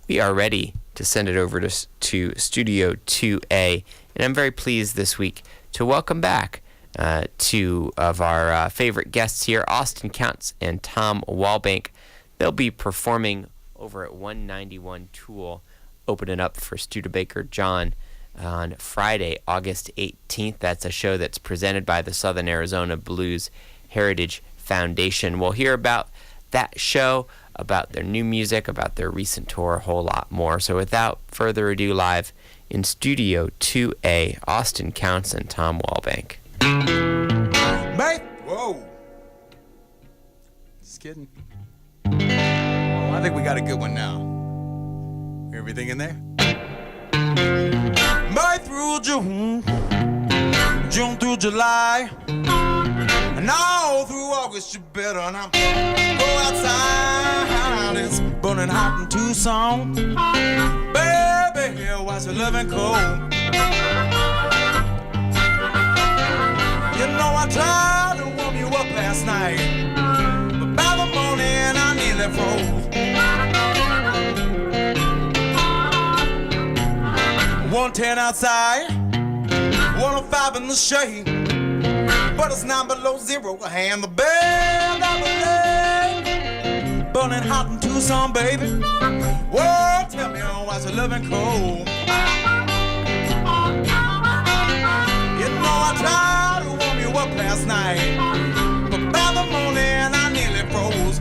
we are ready to send it over to Studio 2A. And I'm very pleased this week to welcome back two of our favorite guests here, Austin Counts and Tom Walbank. They'll be performing over at 191 Tool, opening up for Studebaker John on Friday, August 18th. That's a show that's presented by the Southern Arizona Blues Heritage Foundation. We'll hear about that show, about their new music, about their recent tour, a whole lot more. So without further ado, live in Studio 2A, Austin Counts and Tom Walbank. Mate! Whoa! Just kidding. Oh, I think we got a good one now. Everything in there? May through June, June through July, and all through August you better not go outside. It's burning hot in Tucson. Baby, here watch the loving cold. You know I tried to warm you up last night, but by the morning I nearly froze. 110 outside, 105 in the shade, but it's not below zero, and the band I believe burning hot in Tucson, baby. Whoa, tell me why's it loving cold? You know I tried to warm you up last night, but by the morning I nearly froze.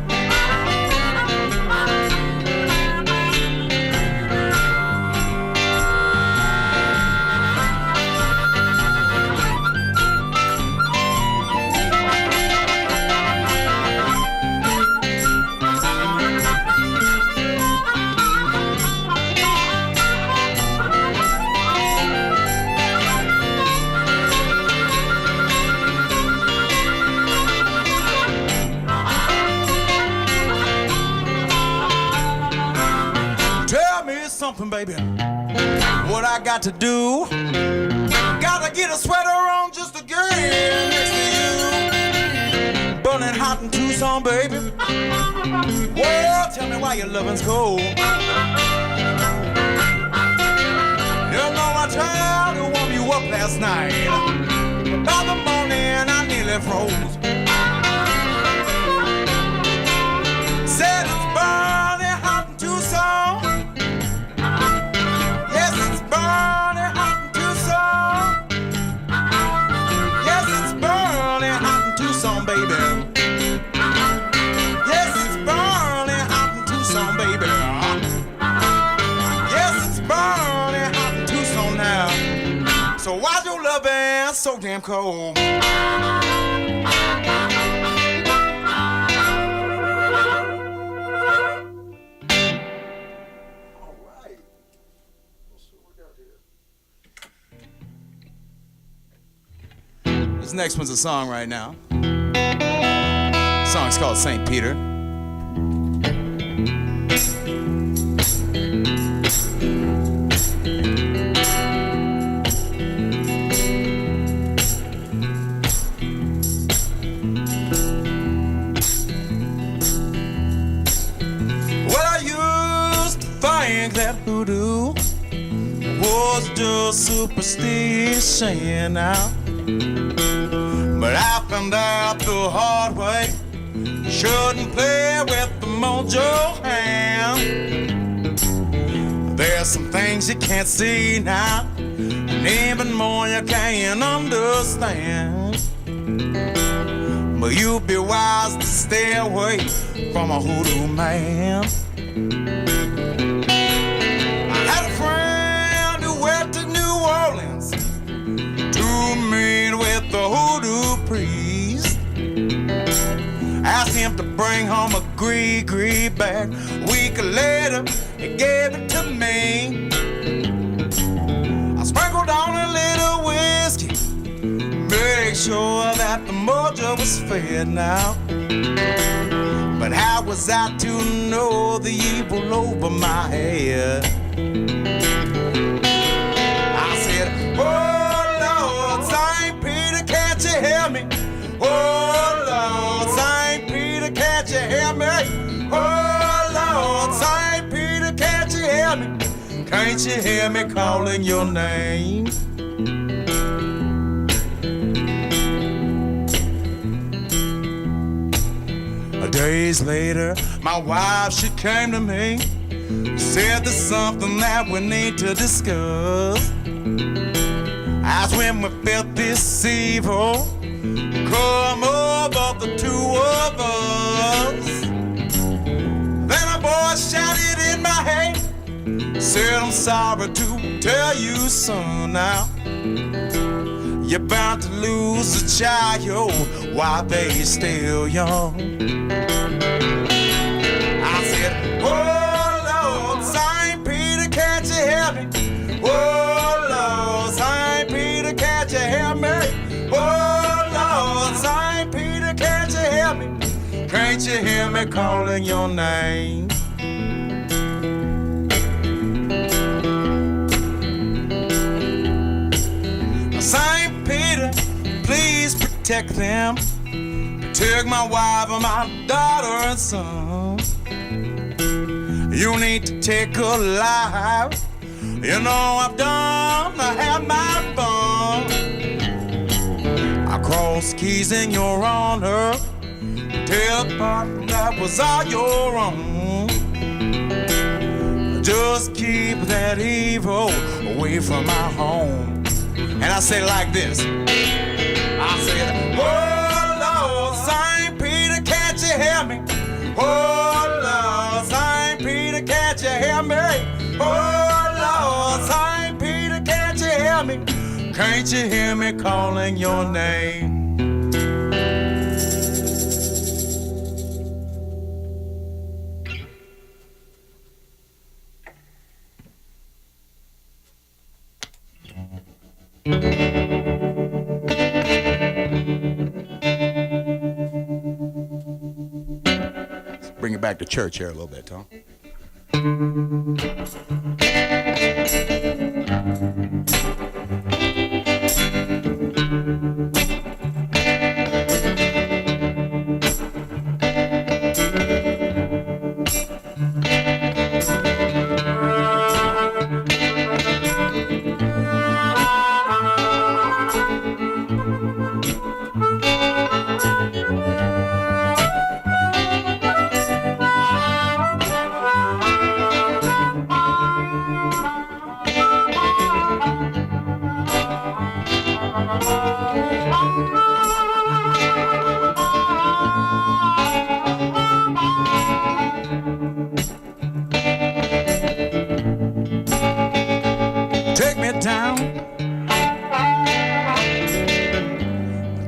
Something, baby, what I got to do? Gotta get a sweater on just to get next to you. Burning hot in Tucson, baby. Well, tell me why your loving's cold. You know I tried to warm you up last night, but by the morning I nearly froze. Said it's burning hot in Tucson. Burning hot in Tucson. Yes, it's burning hot in Tucson, baby. Yes, it's burning hot in Tucson, baby. Yes, it's burning hot in Tucson now. So why's your loving so damn cold? This next one's a song right now. The song's called St. Peter. Well, I used to think that hoodoo was just superstition now. But I found out the hard way, shouldn't play with the mojo hand. There's some things you can't see now, and even more you can't understand. But you'd be wise to stay away from a hoodoo man. I had a friend who went to New Orleans to meet with the hoodoo priest. Asked him to bring home a gree bag. A week later, he gave it to me. I sprinkled on a little whiskey, make sure that the mojo was fed now. But how was I to know the evil over my head? I said, oh Lord, St. Peter, can't you hear me? Oh Lord, St. Peter, can't you hear me? Oh Lord, St. Peter, can't you hear me? Can't you hear me calling your name? Days later, my wife, she came to me, said there's something that we need to discuss. As when we felt this evil come over the two of us. Then a voice shouted in my head, said I'm sorry to tell you, son, now you're bound to lose a child while they still young. I said, oh Lord, St. Peter, can't you hear me? Oh Lord, St. Peter, can't you hear me? Oh Lord, St. Peter, can't you hear me? Can't you hear me calling your name? St. Peter, please protect them. Protect my wife and my daughter and son. You need to take a life. You know I've done, I had my fun. I crossed keys in your honor. Tell partner that was all your own. Just keep that evil away from my home. And I say it like this. I said, oh Lord, St. Peter, can't you hear me? Oh Lord, St. Peter, can't you hear me? Oh Lord, St. Peter, can't you hear me? Can't you hear me calling your name? Let's bring it back to church here a little bit, Tom. Take me down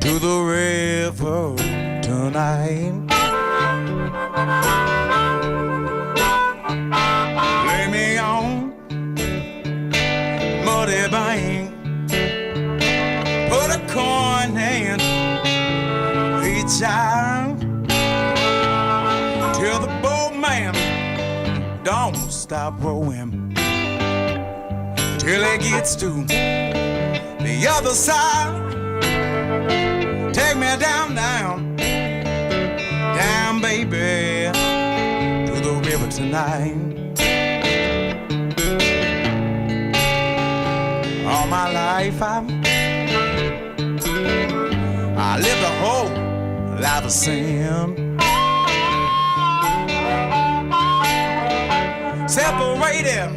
to the river tonight. Lay me on muddy bank. Put a coin in each eye till the boatman don't stop rowing. Till it gets to the other side. Take me down, down, down, baby, to the river tonight. All my life I lived a whole life of sin. Separated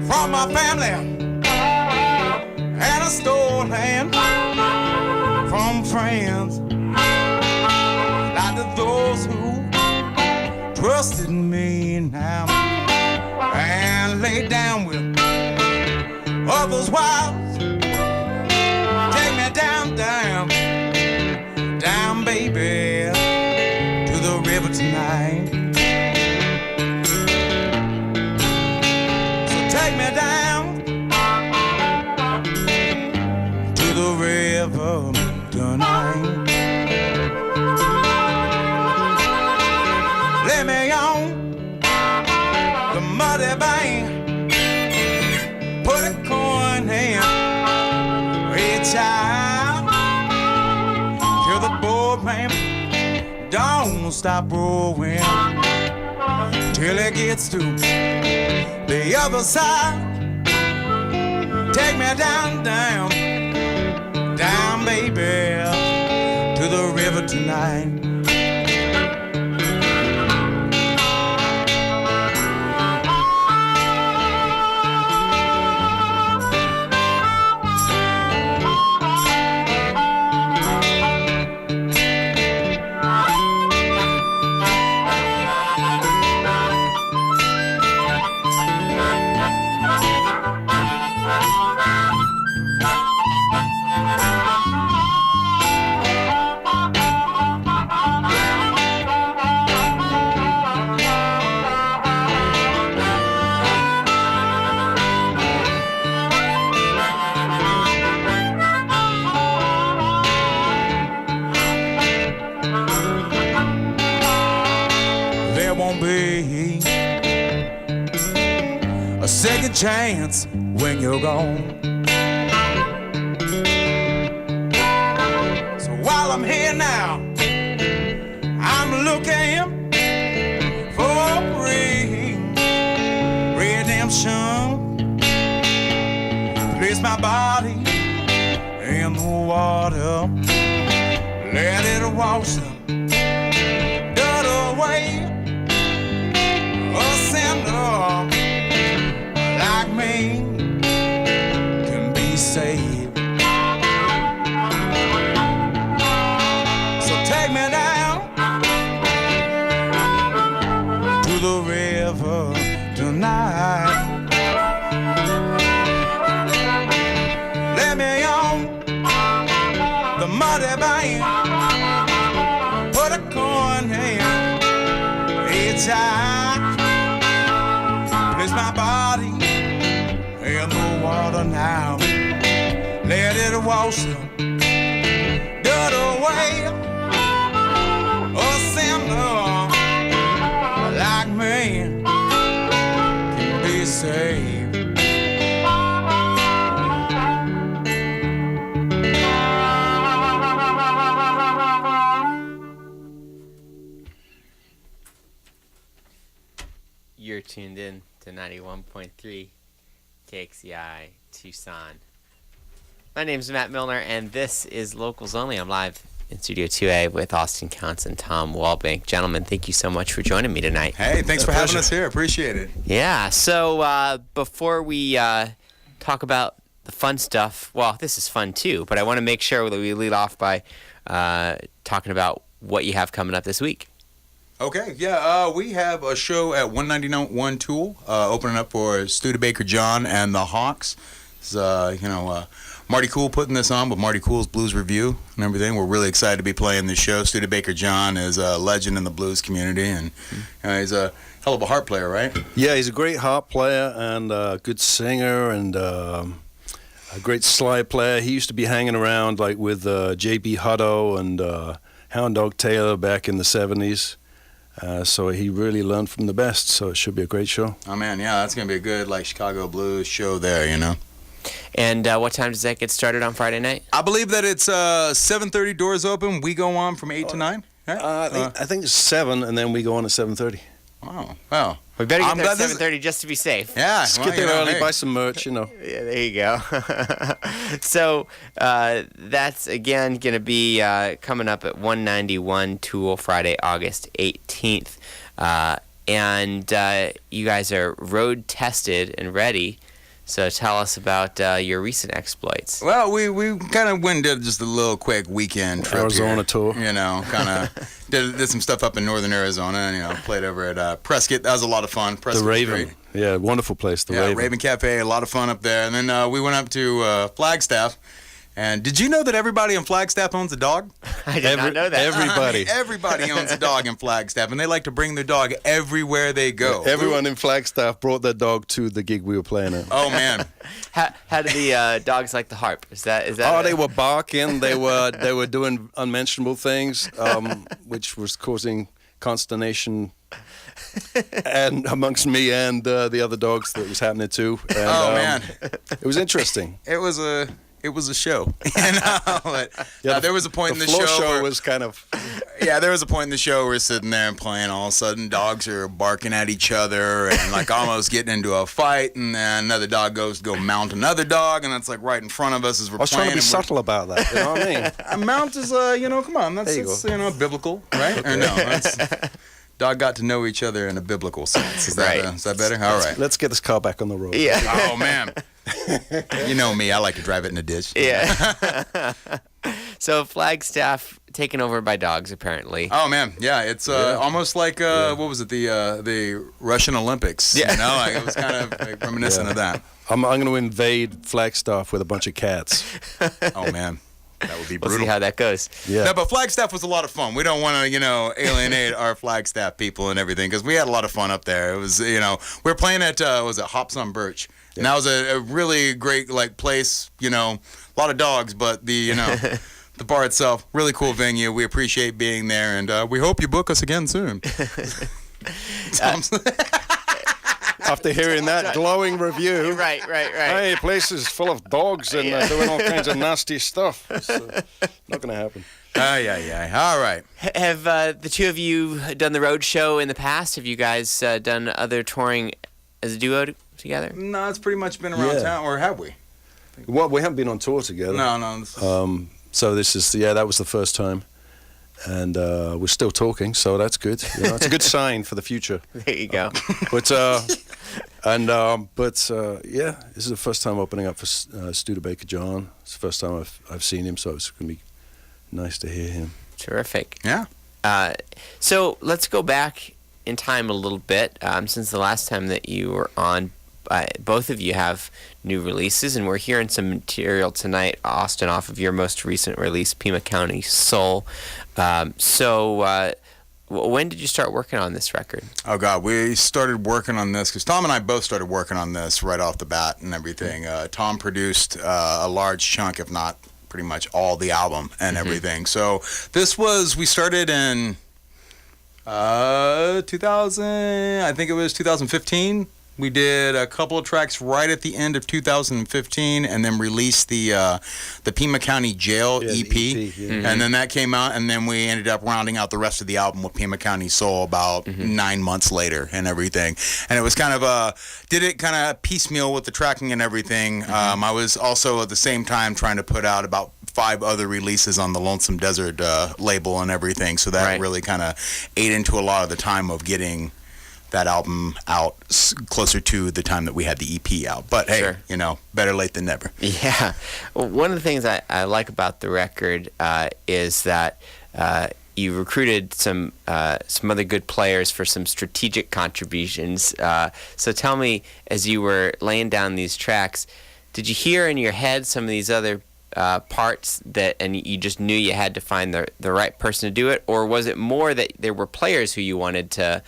from my family and a stolen from friends, like to those who trusted me now and laid down with others' wives. Take me down, down, down, baby, to the river tonight. Take me down to the river tonight. Lay me on the muddy bank. Put a coin in each eye till the boatman don't stop rowing till it gets to the other side. Take me down, down, down, baby, to the river tonight. A second chance when you're gone. So while I'm here now, I'm looking for redemption. Place my body in the water, let it wash the dirt away. A sinner like me can be saved. So take me down to the river tonight. Let me on the muddy bank, put a coin in each eye. Place my body in the water now. Let it wash the dirt away. A sinner like me can be saved. You're tuned in to 91.3 KXCI Tucson. My name is Matt Milner, and this is Locals Only. I'm live in Studio 2A with Austin Counts and Tom Walbank. Gentlemen, thank you so much for joining me tonight. Hey, thanks for having us here. Appreciate it. Yeah, so before we talk about the fun stuff, well, this is fun too, but I want to make sure that we lead off by talking about what you have coming up this week. Okay, yeah, we have a show at 191 Tool, opening up for Studebaker John and the Hawks. It's, Marty Cool putting this on with Marty Cool's Blues Review and everything. We're really excited to be playing this show. Studebaker John is a legend in the blues community, and he's a hell of a harp player, right? Yeah, he's a great harp player and a good singer and a great slide player. He used to be hanging around like with J.B. Hutto and Hound Dog Taylor back in the 70s. So he really learned from the best, so it should be a great show. Oh, man, yeah, that's going to be a good, Chicago blues show there, you know. And what time does that get started on Friday night? I believe that it's 7:30 doors open. We go on from 8 to 9. Right? I think it's 7, and then we go on at 7:30. Oh, well. We better get there at 7:30 just to be safe. Yeah. Just get there early, buy some merch, Yeah, there you go. So that's, again, going to be coming up at 191 Tool, Friday, August 18th. And you guys are road tested and ready. So tell us about your recent exploits. Well, we kind of went and did just a little quick weekend trip Arizona here, tour. You know, kind of did some stuff up in northern Arizona and, played over at Prescott. That was a lot of fun. Prescott The Raven. Yeah, wonderful place, the Raven. Raven Cafe, a lot of fun up there. And then we went up to Flagstaff. And did you know that everybody in Flagstaff owns a dog? I did not know that. Everybody. Everybody owns a dog in Flagstaff, and they like to bring their dog everywhere they go. Everyone in Flagstaff brought their dog to the gig we were playing at. Oh, man. How do the dogs like the harp? Is that? Oh, they were barking. They were doing unmentionable things, which was causing consternation and amongst me and the other dogs that was happening to. And, Oh, man. It was interesting. It it was a show. But, there was a point in the floor show where, was kind of... Yeah, there was a point in the show where we're sitting there and playing. All of a sudden, dogs are barking at each other and like almost getting into a fight. And then another dog goes to go mount another dog, and that's like right in front of us as we're playing. I was trying to be subtle about that. You know what I mean? A mount is, come on, that's biblical, right? Okay. Or no? That's, dog got to know each other in a biblical sense. Is that better? All right. Let's get this car back on the road. Yeah. Oh man. You know me. I like to drive it in a ditch. Yeah. So Flagstaff taken over by dogs, apparently. Oh man, yeah, it's almost like what was it, the Russian Olympics? Yeah. You know, like, it was kind of like, reminiscent of that. I'm going to invade Flagstaff with a bunch of cats. Oh man, that would be brutal. We'll see how that goes. Yeah. No, but Flagstaff was a lot of fun. We don't want to, alienate our Flagstaff people and everything, because we had a lot of fun up there. It was, we were playing at was it Hops on Birch, and that was a really great place. A lot of dogs, but the the bar itself, really cool venue. We appreciate being there, and we hope you book us again soon. After hearing that glowing review. Right. Hey, place is full of dogs and doing all kinds of nasty stuff. It's not going to happen. All right. Have the two of you done the road show in the past? Have you guys done other touring as a duo together? No, it's pretty much been around town, or have we? Well, we haven't been on tour together. No. So this is, that was the first time. And we're still talking, so that's good. It's a good sign for the future. There you go. But this is the first time opening up for Studebaker John. It's the first time I've seen him, so it's going to be nice to hear him. Terrific. Yeah. So let's go back in time a little bit. Since the last time that you were on, both of you have new releases, and we're hearing some material tonight, Austin, off of your most recent release, Pima County Soul. When did you start working on this record? Oh God, we started working on this because Tom and I both started working on this right off the bat and everything. Tom produced a large chunk, if not pretty much all the album and everything. So we started in 2000, I think it was 2015. We did a couple of tracks right at the end of 2015, and then released the Pima County Jail EP. And then that came out, and then we ended up rounding out the rest of the album with Pima County Soul about 9 months later and everything. And it was kind of did it kind of piecemeal with the tracking and everything. I was also at the same time trying to put out about 5 other releases on the Lonesome Desert label and everything, so that really kind of ate into a lot of the time of getting that album out closer to the time that we had the EP out. But hey, better late than never. Yeah. Well, one of the things I like about the record is that you recruited some other good players for some strategic contributions. So tell me, as you were laying down these tracks, did you hear in your head some of these other parts and you just knew you had to find the right person to do it, or was it more that there were players who you wanted to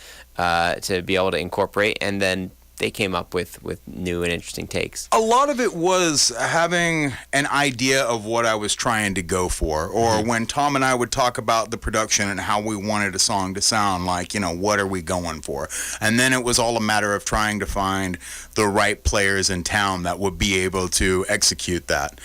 be able to incorporate, and then they came up with new and interesting takes? A lot of it was having an idea of what I was trying to go for, or when Tom and I would talk about the production and how we wanted a song to sound like, what are we going for? And then it was all a matter of trying to find the right players in town that would be able to execute that.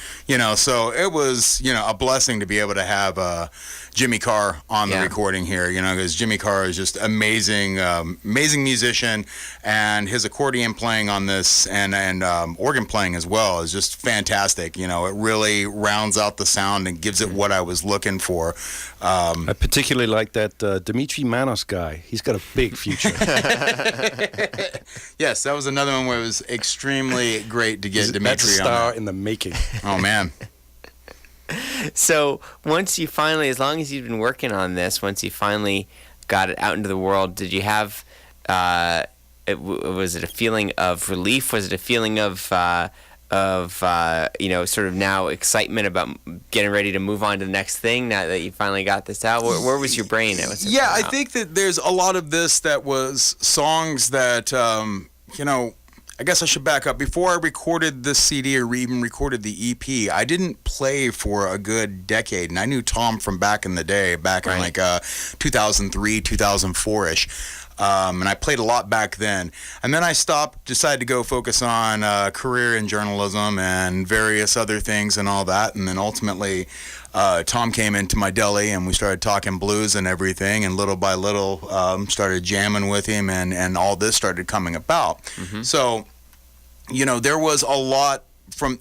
So it was, a blessing to be able to have Jimmy Carr on the recording here, because Jimmy Carr is just amazing musician, and his accordion playing on this and organ playing as well is just fantastic. It really rounds out the sound and gives it what I was looking for. I particularly like that Dimitri Manos guy. He's got a big future. Yes, that was another one where it was extremely great to get Dimitri That's a star on that. in the making. Oh man. So once you finally, as long as you've been working on this, once you finally got it out into the world, did you have, was it a feeling of relief? Was it a feeling of sort of now excitement about getting ready to move on to the next thing now that you finally got this out? Where was your brain at? I think that there's a lot of this that was songs that, I guess I should back up. Before I recorded this CD or even recorded the EP, I didn't play for a good decade. And I knew Tom from back in the day, back in 2003, 2004-ish. And I played a lot back then. And then I stopped, decided to go focus on career in journalism and various other things and all that. And then ultimately, Tom came into my deli and we started talking blues and everything. And little by little, started jamming with him, and all this started coming about. So, you know, there was a lot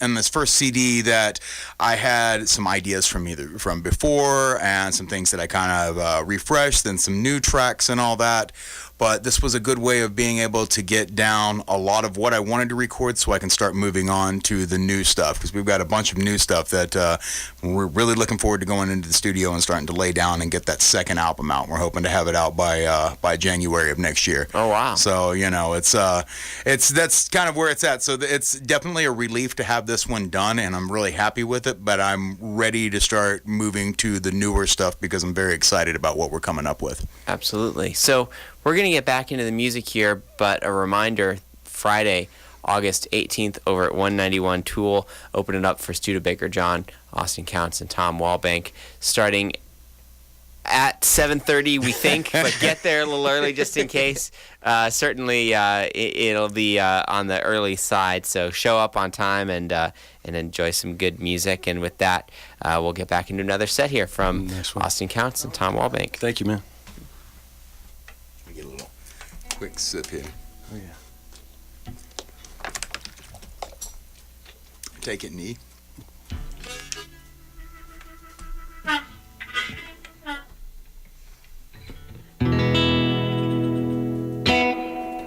in this first CD that I had some ideas from before, and some things that I kind of refreshed, and some new tracks and all that. But this was a good way of being able to get down a lot of what I wanted to record, so I can start moving on to the new stuff, because we've got a bunch of new stuff that we're really looking forward to going into the studio and starting to lay down and get that second album out. We're hoping to have it out by January of next year. Oh wow! So you know, it's that's kind of where it's at. So it's definitely a relief to have this one done, and I'm really happy with it. But I'm ready to start moving to the newer stuff because I'm very excited about what we're coming up with. Absolutely. So we're going to get back into the music here, but a reminder, Friday, August 18th over at 191 Tool, open it up for Studebaker John, Austin Counts, and Tom Walbank, starting at 7:30, we think, but get there a little early just in case. Certainly, it'll be on the early side, so show up on time and enjoy some good music. And with that, we'll get back into another set here from Austin Counts and Tom Walbank. Thank you, man. Let me get a little quick sip here. Oh, yeah. Take it, knee.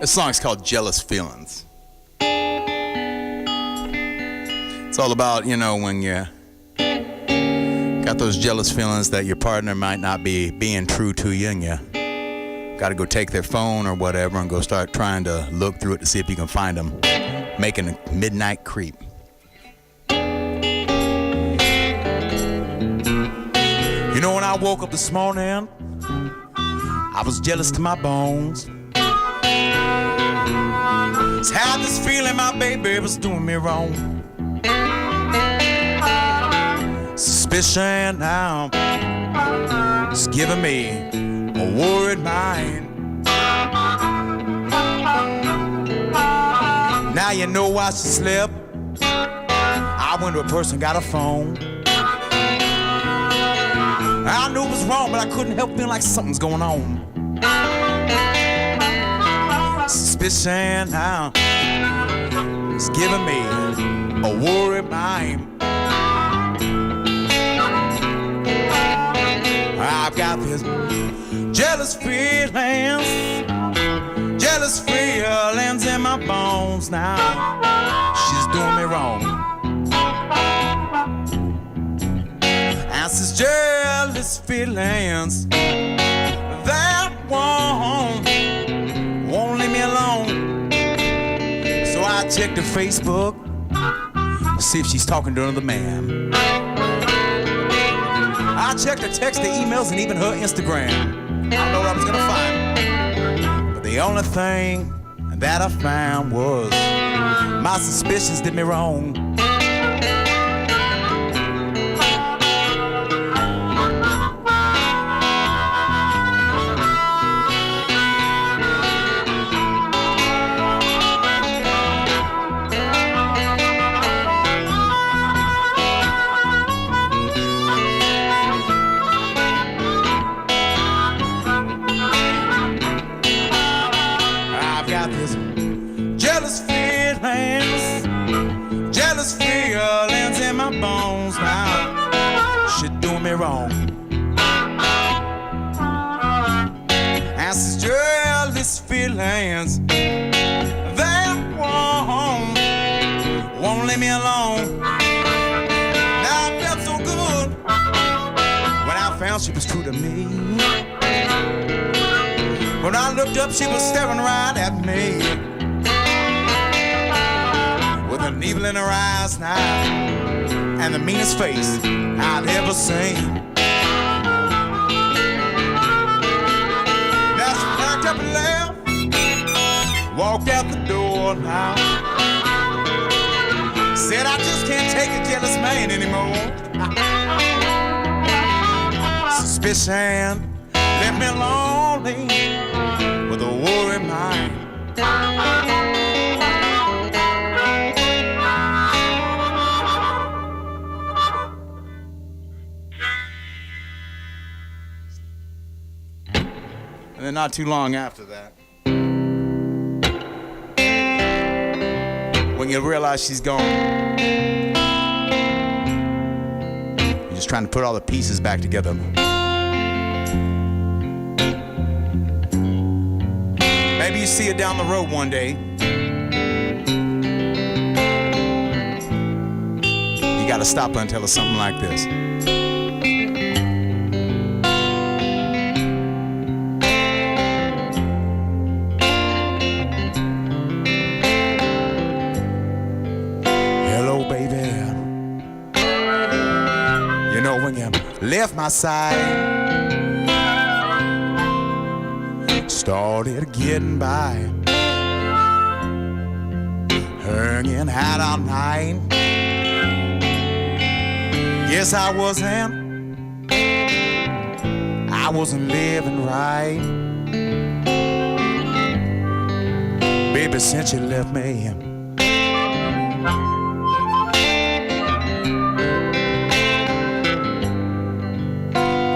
This song's called Jealous Feelings. It's all about, you know, when you got those jealous feelings that your partner might not be being true to you, and you got to go take their phone or whatever and go start trying to look through it to see if you can find them making a midnight creep. You know, when I woke up this morning, I was jealous to my bones. Just had this feeling my baby was doing me wrong. Suspicion now is giving me a worried mind. Now you know why she slept. I went to a person, got a phone. I knew it was wrong, but I couldn't help feeling like something's going on. Suspicion now is giving me a worried mind. I've got this jealous feelings in my bones now. She's doing me wrong. And these jealous feelings that won't leave me alone. So I checked her Facebook to see if she's talking to another man. I checked her text, her emails, and even her Instagram. I don't know what I was gonna find, but the only thing that I found was my suspicions did me wrong. Wrong. And these jealous feelings that won't leave me alone. Now I felt so good when I found she was true to me. When I looked up, she was staring right at me with an evil in her eyes now, and the meanest face I'd ever seen. Now she packed up and left, walked out the door now. Said I just can't take a jealous man anymore. Suspicion left me lonely with a mind. And then not too long after that, when you realize she's gone, you're just trying to put all the pieces back together. Maybe you see her down the road one day. You gotta stop her and tell her something like this. Hello, baby. You know, when you left my side, started getting by, hanging out all night. Guess I wasn't living right. Baby, since you left me,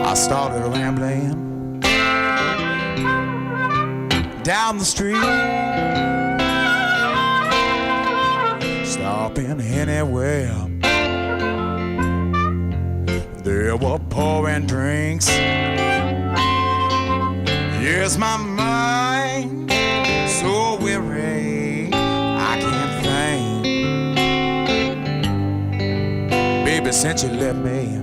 I started rambling down the street, stopping anywhere. There were pouring drinks. Yes, my mind so weary, I can't think. Baby, since you left me,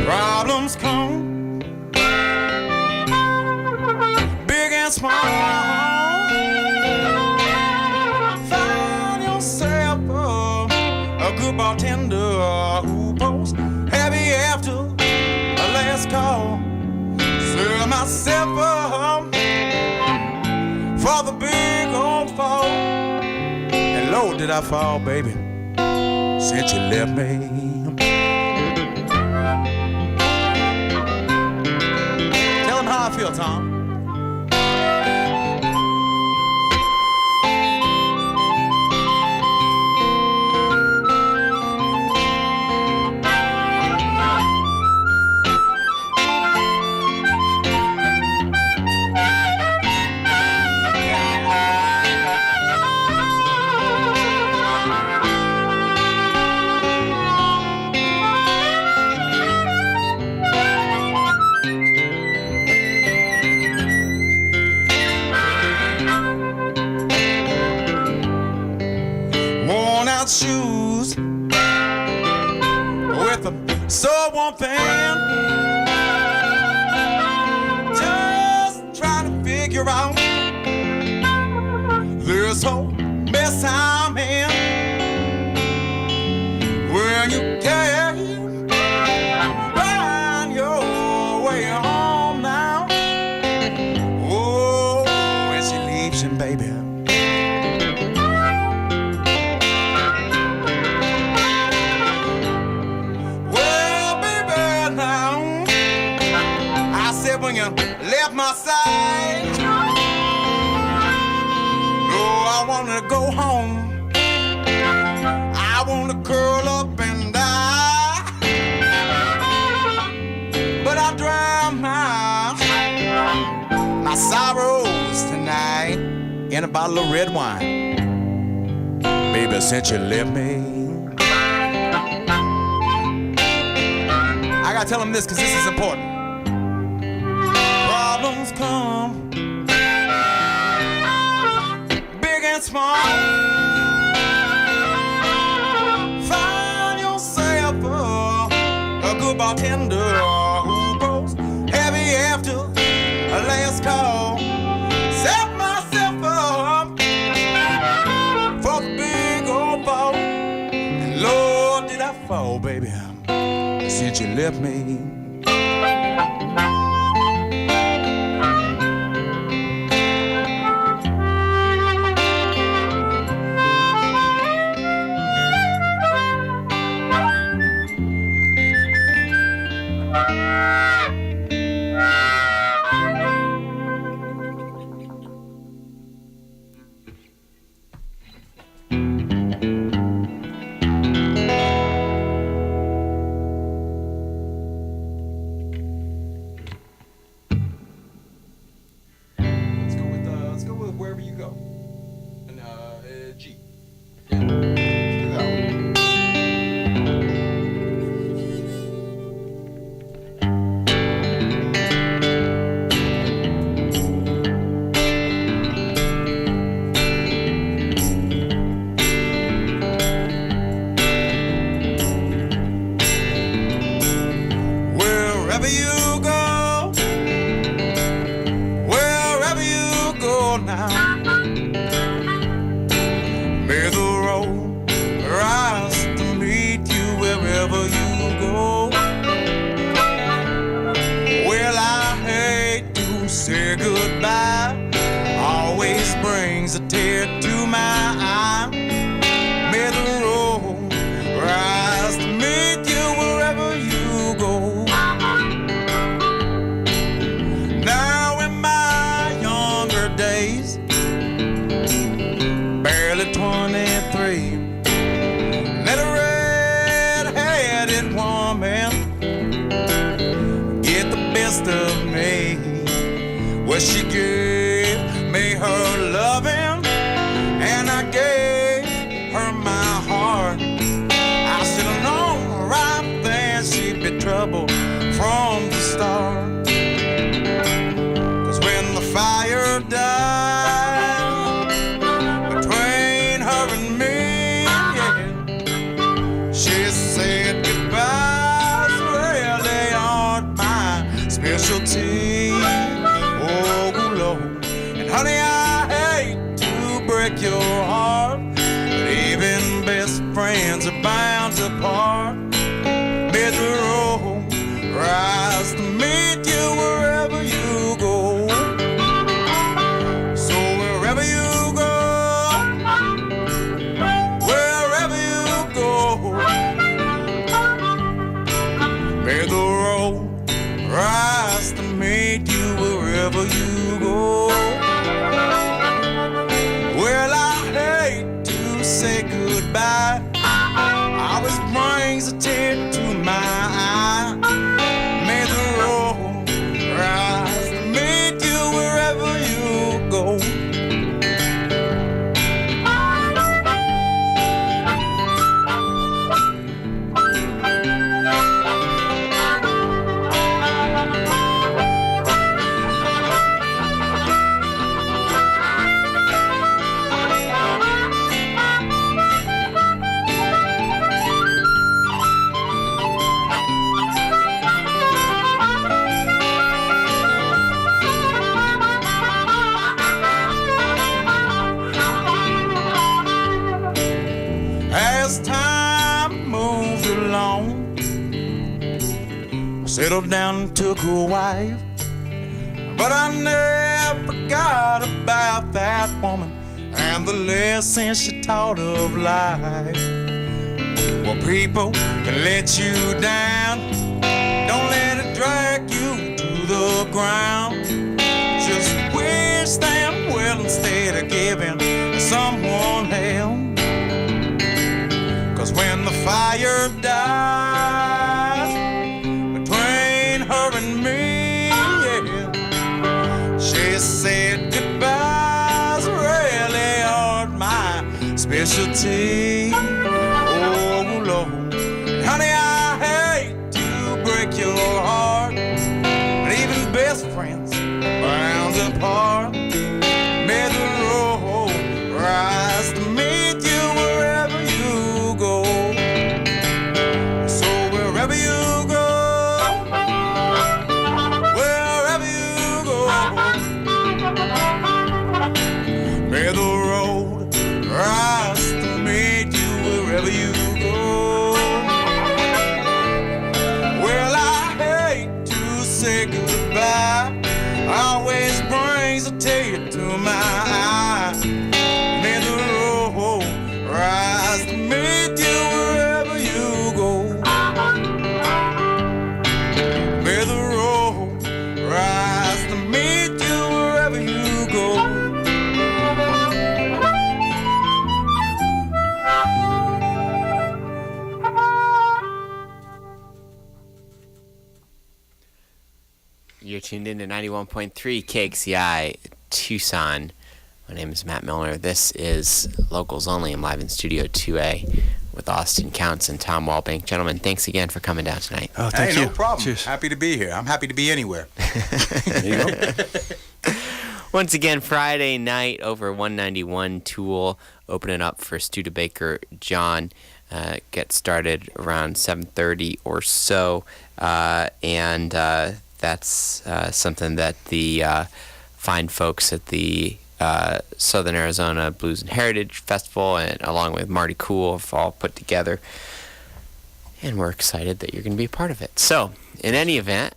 problems come, big and small. Find yourself a good bartender who posts heavy after a last call. Serve myself up for the big old fall. And low did I fall, baby, since you left me. How I feel, Tom. Shoes with a so-worn fan, just trying to figure out this whole mess I'm in. When you can't find your way home now, oh, when she leaves you, baby. When you left my side, oh, I wanna go home. I wanna curl up and die, but I drown my sorrows tonight in a bottle of red wine. Baby, since you left me, I gotta tell him this because this is important. Problems come, big and small. Find yourself a good bartender who goes heavy after a last call. Set myself up for the big old fall. And Lord, did I fall, baby, since you left me. say goodbye always brings a tear to my eye. May the road rise to meet you wherever you go. Now in my younger days, barely 23, let a red-headed woman get the best of me. Well, she gave me her loving, and I gave her my heart. I should have known right then she'd be trouble from the start. 'Cause when the fire died between her and me, yeah, she said goodbyes really aren't my specialty. Oh, Lord. And honey, I hate to break your heart, but even best friends are bound to part. May the road rise to meet you wherever you go. So wherever you go, wherever you go, may the road rise to meet you wherever you go. Well, I hate to say goodbye, always brings a tear to my eye. May the road rise to meet you wherever you go. As time moved along, I settled down and took a wife, but I never forgot about that woman and the lessons she taught of life. Well, people can let you down, don't let it drag you to the ground. Just wish them well instead of giving someone hell. 'Cause when the fire dies between her and me, yeah, she said goodbyes really aren't my specialty. Oh, Lord. Honey, I hate to break your heart, but even best friends are bound apart. May the road rise to meet you wherever you go. So wherever you go, wherever you go, may the road rise to meet you wherever you go. Well, I hate to say goodbye, always brings a tear to my eye. May the road rise to meet you wherever you go. May the road rise to meet you wherever you go. You're tuned in to 91.3 KXCI Tucson. My name is Matt Milner. This is Locals Only. I'm live in Studio 2A with Austin Counts and Tom Walbank. Gentlemen, thanks again for coming down tonight. Oh, thank Hey, you. no problem. Cheers. Happy to be here. I'm happy to be anywhere. There you go. Once again, Friday night over 191 Tool, opening up for Studebaker John. Get started around 7:30 or so, and that's something that the fine folks at the Southern Arizona Blues and Heritage Festival, and along with Marty Cool, have all put together. And we're excited that you're going to be a part of it. So, in any event,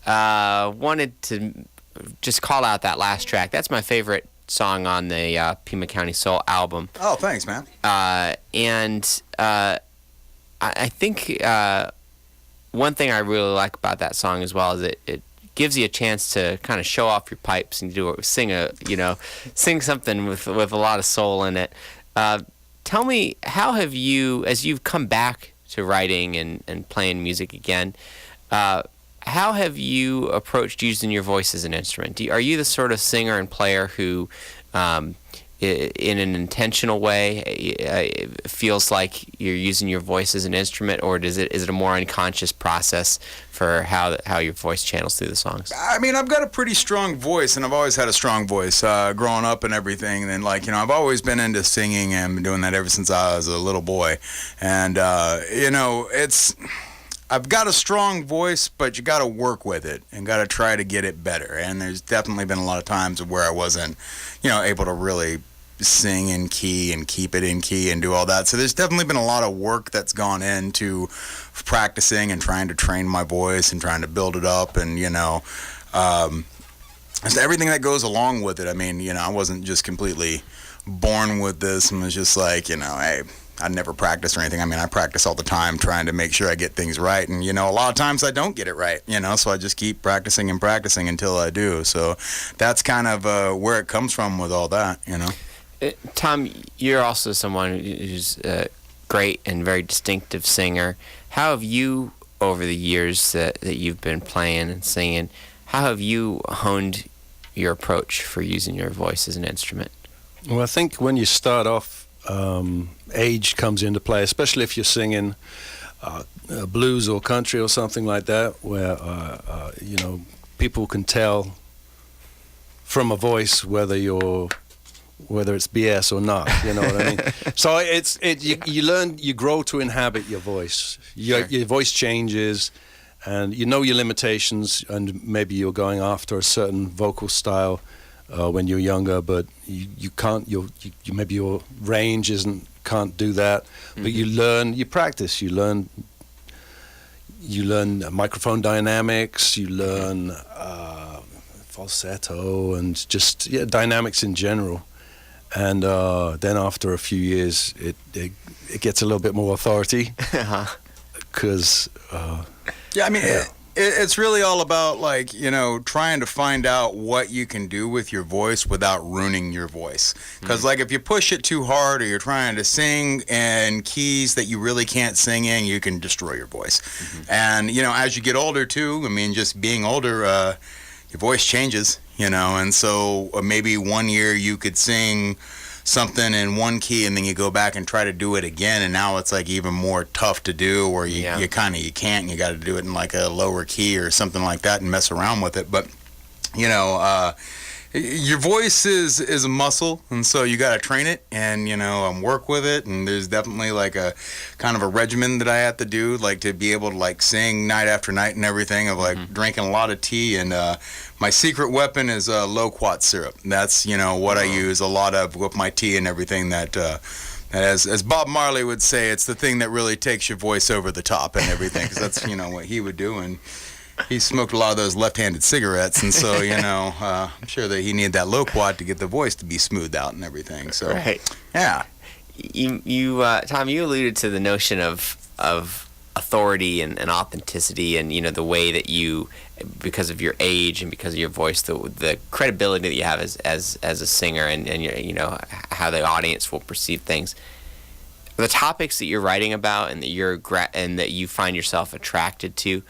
wanted to just call out that last track. That's my favorite song on the Pima County Soul album. Oh, thanks, man. I think one thing I really like about that song as well is it gives you a chance to kind of show off your pipes and sing something with a lot of soul in it. Tell me, how have you, as you've come back to writing and playing music again, how have you approached using your voice as an instrument? Are you the sort of singer and player who, in an intentional way, feels like you're using your voice as an instrument, or is it a more unconscious process for how your voice channels through the songs? I mean, I've got a pretty strong voice, and I've always had a strong voice growing up and everything. And I've always been into singing and been doing that ever since I was a little boy. And I've got a strong voice, but you got to work with it and got to try to get it better. And there's definitely been a lot of times where I wasn't, able to really sing in key and keep it in key and do all that. So there's definitely been a lot of work that's gone into practicing and trying to train my voice and trying to build it up, and everything that goes along with it. I mean, I wasn't just completely born with this and was just like, hey, I never practiced or anything. I mean, I practice all the time trying to make sure I get things right. And, a lot of times I don't get it right, so I just keep practicing and practicing until I do. So that's kind of where it comes from with all that, Tom, you're also someone who's a great and very distinctive singer. How have you, over the years that you've been playing and singing, how have you honed your approach for using your voice as an instrument? Well, I think when you start off, age comes into play, especially if you're singing blues or country or something like that, where people can tell from a voice whether it's BS or not. You know what I mean? So you grow to inhabit your voice. Your voice changes, and you know your limitations, and maybe you're going after a certain vocal style when you're younger, but you can't. Maybe your range can't do that. But you practice. You learn microphone dynamics. You learn falsetto and just dynamics in general. And then after a few years, it gets a little bit more authority. Because it's really all about trying to find out what you can do with your voice without ruining your voice. Because if you push it too hard, or you're trying to sing in keys that you really can't sing in, you can destroy your voice. And as you get older too, just being older, your voice changes. And so maybe one year you could sing something in one key, and then you go back and try to do it again, and now it's even more tough to do, or you can't, and you got to do it in a lower key or something like that and mess around with it. But your voice is a muscle, and so you got to train it and work with it. And there's definitely a kind of a regimen that I have to do, to be able to sing night after night and everything, of drinking a lot of tea. And my secret weapon is loquat syrup. That's what I use a lot of with my tea and everything. That as Bob Marley would say, it's the thing that really takes your voice over the top and everything, because that's what he would do. And he smoked a lot of those left-handed cigarettes, and so I'm sure that he needed that loquat to get the voice to be smoothed out and everything. So yeah. You Tom, you alluded to the notion of authority and authenticity, and the way that you, because of your age and because of your voice, the credibility that you have as a singer, and how the audience will perceive things. The topics that you're writing about and that you find yourself attracted to,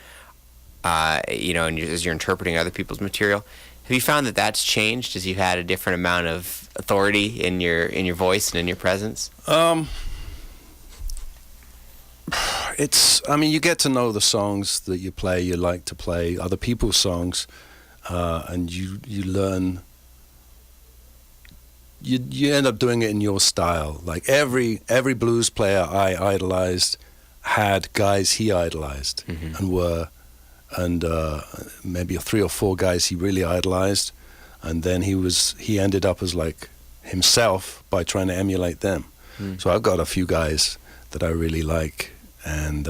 and as you're interpreting other people's material, have you found that that's changed as you've had a different amount of authority in your voice and in your presence? You get to know the songs that you play. You like to play other people's songs, and you learn. You end up doing it in your style. Like every blues player I idolized had guys he idolized and maybe 3 or 4 guys he really idolized, and then he ended up as himself by trying to emulate them. So I've got a few guys that I really like, and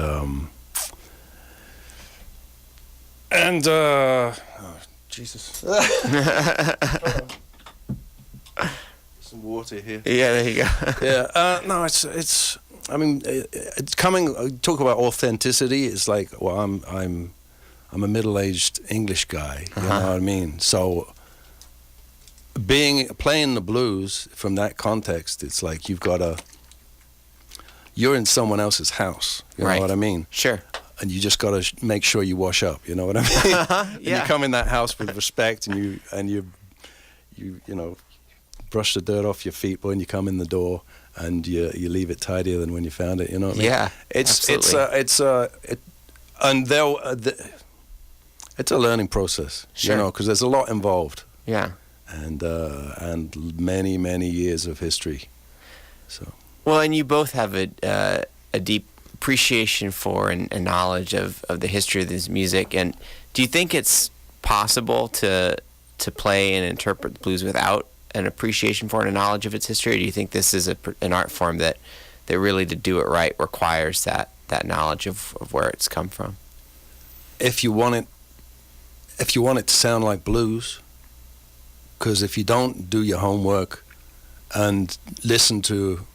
Jesus. Some water here. Yeah, there you go. Yeah. No, it's. I mean, it's coming. Talk about authenticity. It's like, well, I'm a middle-aged English guy. You know what I mean? So, playing the blues from that context, it's like you're in someone else's house. You know what I mean? Sure. And you just got to make sure you wash up. You know what I mean? And you come in that house with respect, and you know, brush the dirt off your feet when you come in the door, and you leave it tidier than when you found it. You know what I mean? Yeah. It's a learning process. Sure. You know, because there's a lot involved. Yeah. And many years of history. So. Well, and you both have a deep appreciation for and knowledge of the history of this music. And do you think it's possible to play and interpret the blues without an appreciation for and a knowledge of its history? Or do you think this is an art form that really, to do it right, requires that knowledge of where it's come from? If you want it to sound like blues, because if you don't do your homework and listen to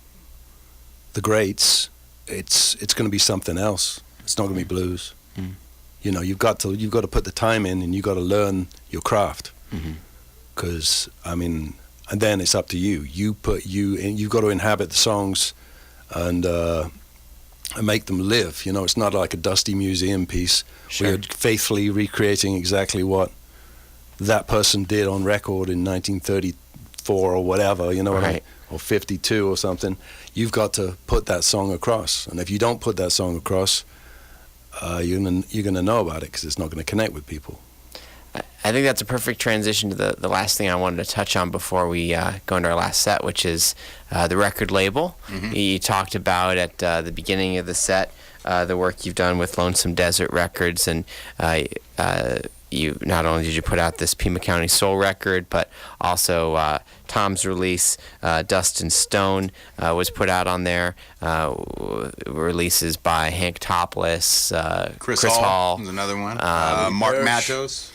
the greats, it's going to be something else. It's not going to be blues. Mm. You know, you've got to put the time in, and you've got to learn your craft. Because I mean, and then it's up to you. You've got to inhabit the songs, and make them live. You know, it's not like a dusty museum piece. Sure. Where you're faithfully recreating exactly what that person did on record in 1934 or whatever. You know what I mean? Or 52 or something. You've got to put that song across, and if you don't put that song across, you're gonna know about it, because it's not going to connect with people. I think that's a perfect transition to the last thing I wanted to touch on before we go into our last set, which is the record label. You talked about at the beginning of the set the work you've done with Lonesome Desert Records, and you not only did you put out this Pima County Soul record, but also Tom's release, Dust and Stone, was put out on there. Releases by Hank Topless, Chris Hall was another one. Mark Parrish. Matos,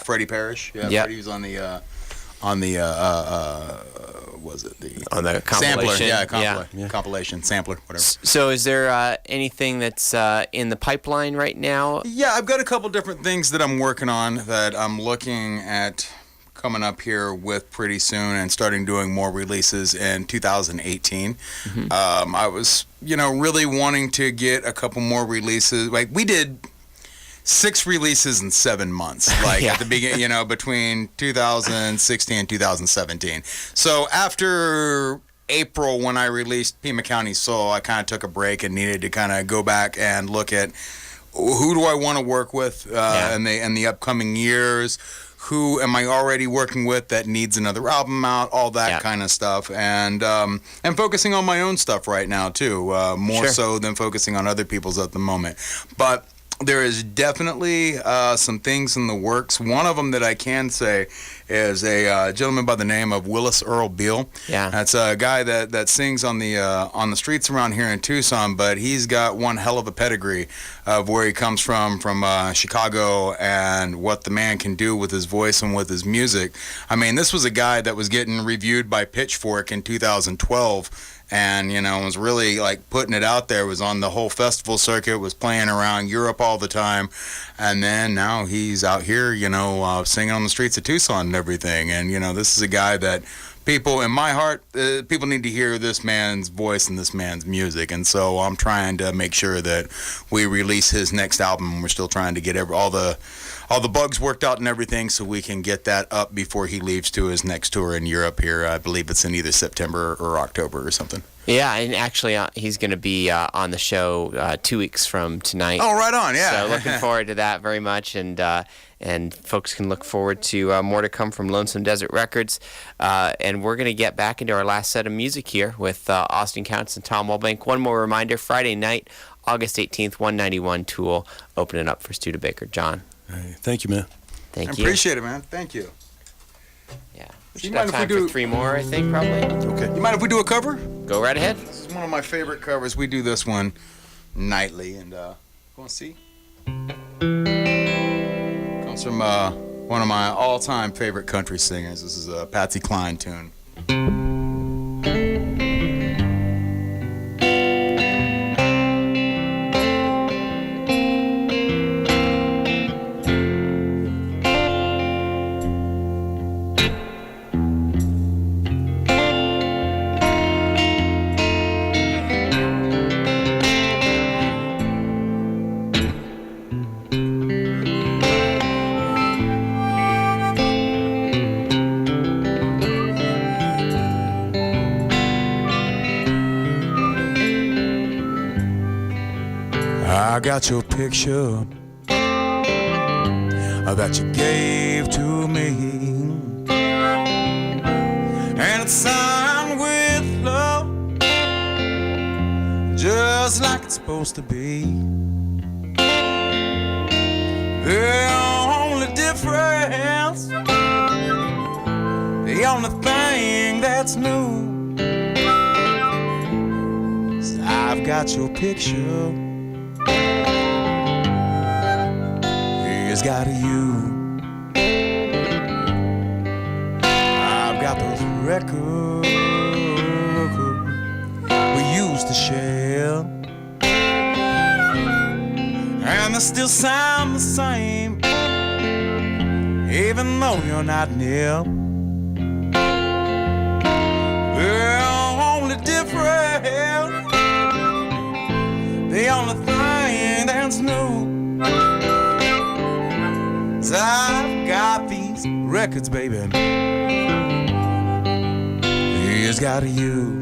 Freddie Parrish. Yeah, Freddie was on the was it the on the compilation? Sampler, compilation, sampler, whatever. So is there anything that's in the pipeline right now? Yeah, I've got a couple different things that I'm working on that I'm looking at coming up here with pretty soon, and starting doing more releases in 2018. I was, really wanting to get a couple more releases. Like, we did 6 releases in 7 months, like at the beginning, between 2016 and 2017. So after April, when I released Pima County Soul, I kind of took a break and needed to kind of go back and look at who do I want to work with in the upcoming years. Who am I already working with that needs another album out? All that kind of stuff, and focusing on my own stuff right now too, more so than focusing on other people's at the moment. But there is definitely some things in the works. One of them that I can say is a gentleman by the name of Willis Earl Beal. Yeah, that's a guy that sings on the streets around here in Tucson, but he's got one hell of a pedigree of where he comes from Chicago, and what the man can do with his voice and with his music. I mean, this was a guy that was getting reviewed by Pitchfork in 2012. And, was really, like, putting it out there, was on the whole festival circuit, was playing around Europe all the time. And then now he's out here, singing on the streets of Tucson and everything. And, this is a guy that people, in my heart, people need to hear this man's voice and this man's music. And so I'm trying to make sure that we release his next album. We're still trying to get all the bugs worked out and everything, so we can get that up before he leaves to his next tour in Europe here. I believe it's in either September or October or something. Yeah, and actually he's going to be on the show 2 weeks from tonight. Oh, right on, yeah. So looking forward to that very much, and folks can look forward to more to come from Lonesome Desert Records. And we're going to get back into our last set of music here with Austin Counts and Tom Walbank. One more reminder, Friday night, August 18th, 191 Tool, opening up for Studebaker. John. Hey, thank you, man. Thank you. I appreciate it, man. Thank you. Yeah. We should have time for 3 more, I think, probably. Okay. You mind if we do a cover? Go right ahead. This is one of my favorite covers. We do this one nightly, and go and see. Comes from one of my all-time favorite country singers. This is a Patsy Cline tune. I got your picture that you gave to me, and it's signed with love, just like it's supposed to be. The only difference, the only thing that's new, is I've got your picture. He's got you. I've got those records we used to share, and they still sound the same, even though you're not near. The only difference, the only thing that's new, I've got these records, baby. He's got you.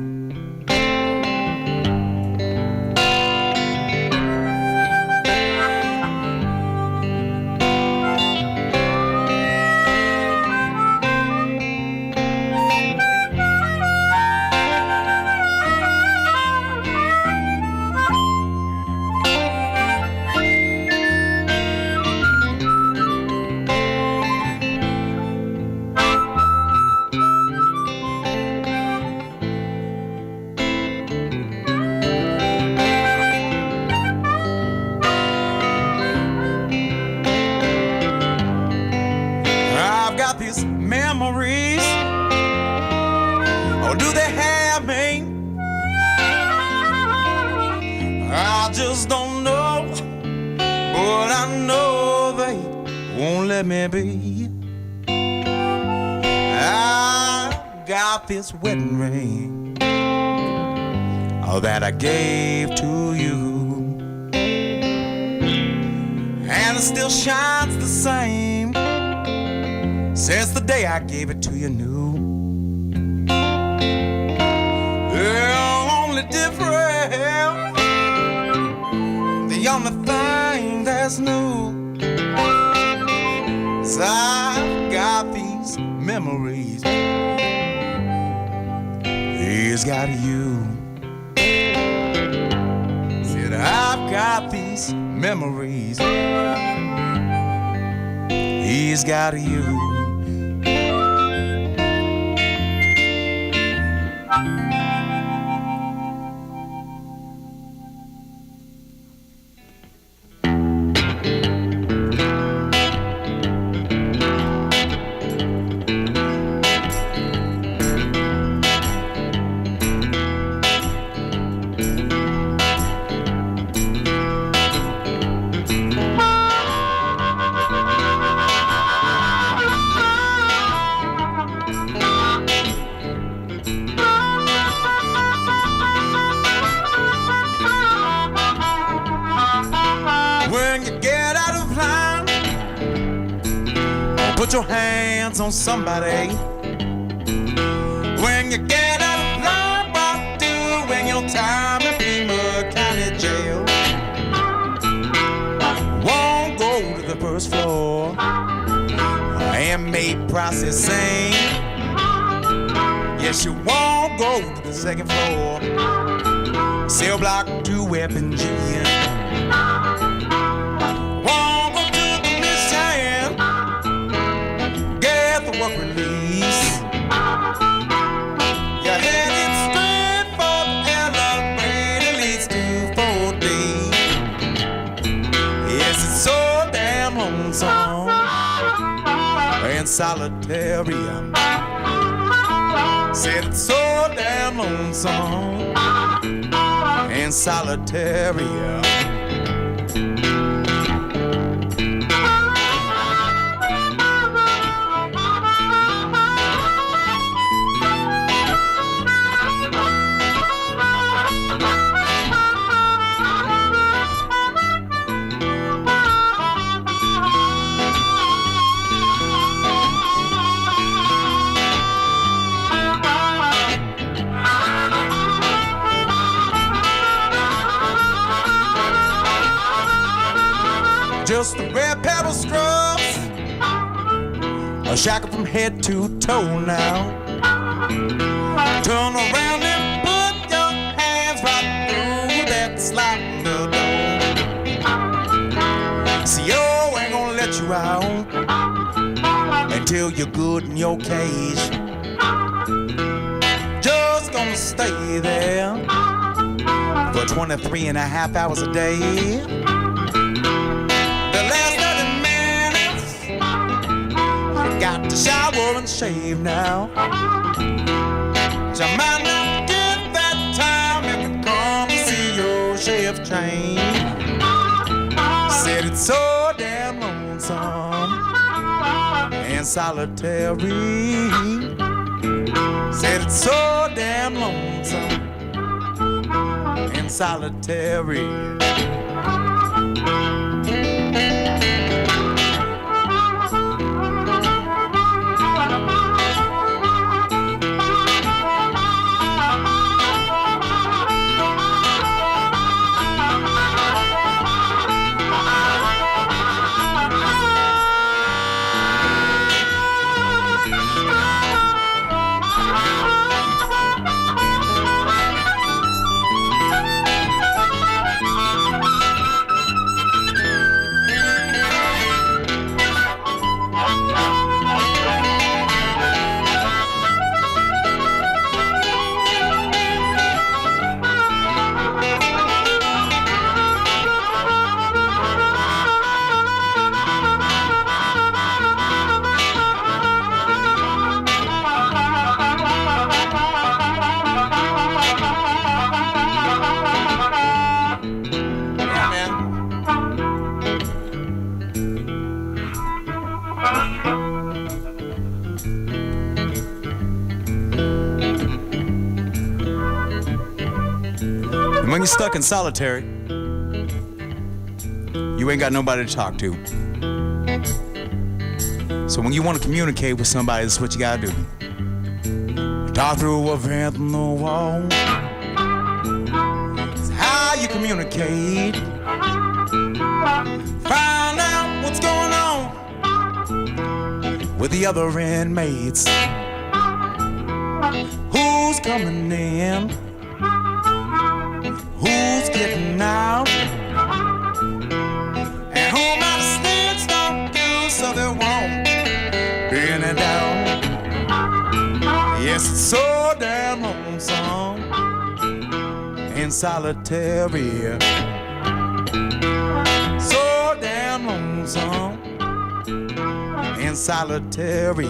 Memories, or do they have me? I just don't know, but I know they won't let me be. I got this wedding ring that I gave to you, and it still shines the same since the day I gave it to you new. The only difference, the only thing that's new, is I've got these memories. He's got you. Said I've got these memories. He's got you. Put your hands on somebody. When you get out of line, about doing your time in Milner County Jail, won't go to the first floor and make processing. Yes, you won't go to the second floor, cell block 2 F&G. Work release. You're headed straight for the elevator leads to 4D. Yes, it's so damn lonesome solitary. Said it's so damn lonesome and solitary. Just the red pebble scrubs, a shackle from head to toe now. Turn around and put your hands right through that sliding door. See, yo ain't gonna let you out until you're good in your cage. Just gonna stay there for 23 and a half hours a day. Got to shower and shave now. You might not get that time if you come to see your chef change. Said it's so damn lonesome and solitary. Said it's so damn lonesome and solitary. When you're stuck in solitary, you ain't got nobody to talk to. So when you want to communicate with somebody, that's what you gotta do. Talk through a vent in the wall. It's how you communicate. Find out what's going on with the other inmates. Who's coming in? Who's getting out? And who might have snitched on you so they won't be in and out? Yes, it's so damn lonesome and solitary. So damn lonesome and solitary.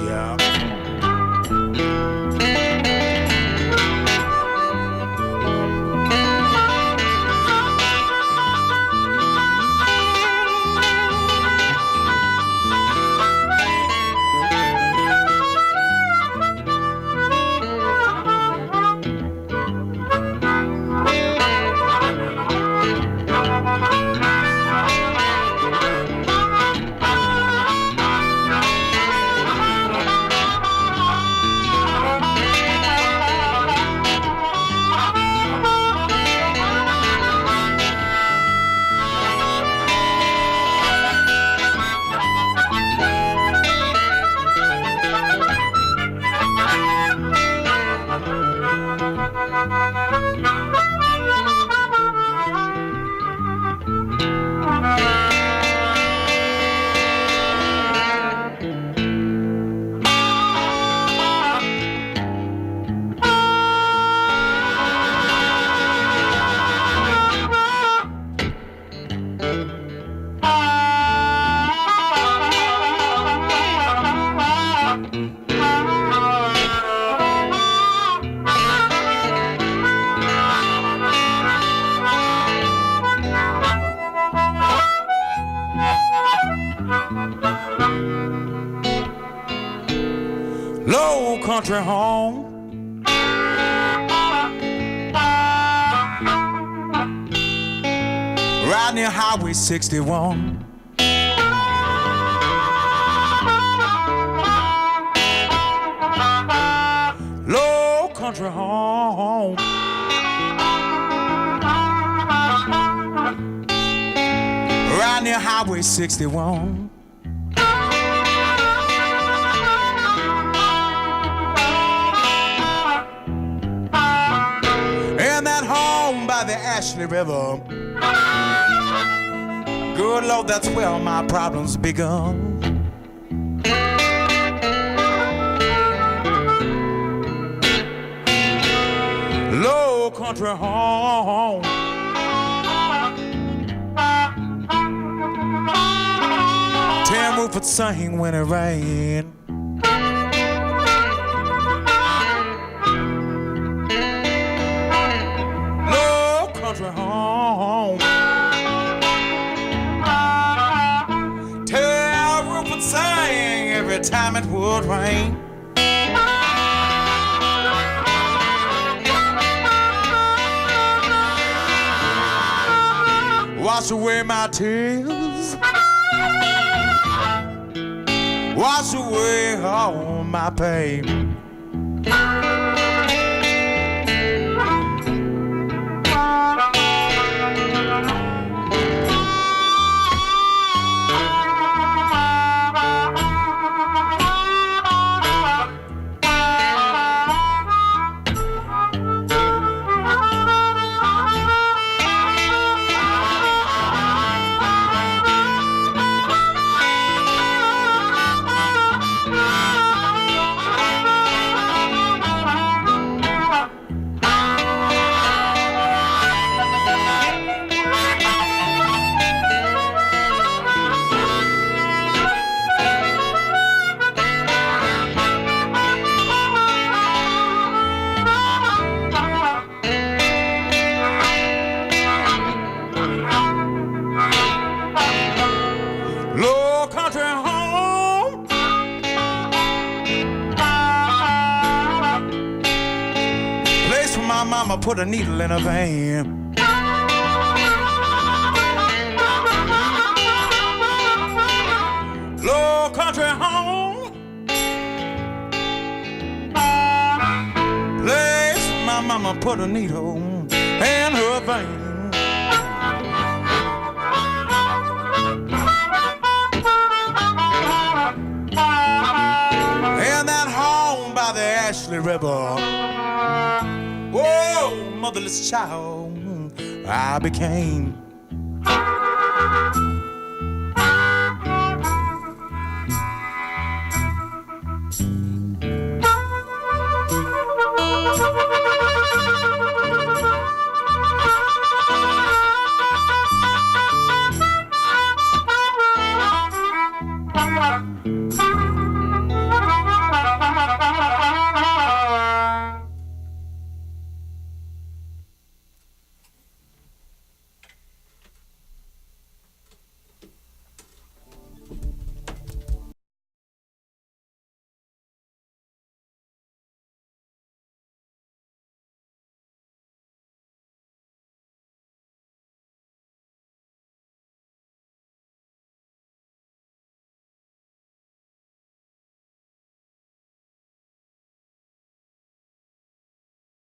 Low country home, right near Highway 61. Low country home, right near Highway 61. And that home by the Ashley River, good Lord, that's where my problems begun. Low country home, Tim Roof would sing when it rained. Low country home, Tim Roof would sing every time it would rain. Wash away my tears, wash away all my pain. Mama put a needle in her vein. Low country home, place my mama put a needle in her vein. And that home by the Ashley River, oh, motherless child I became.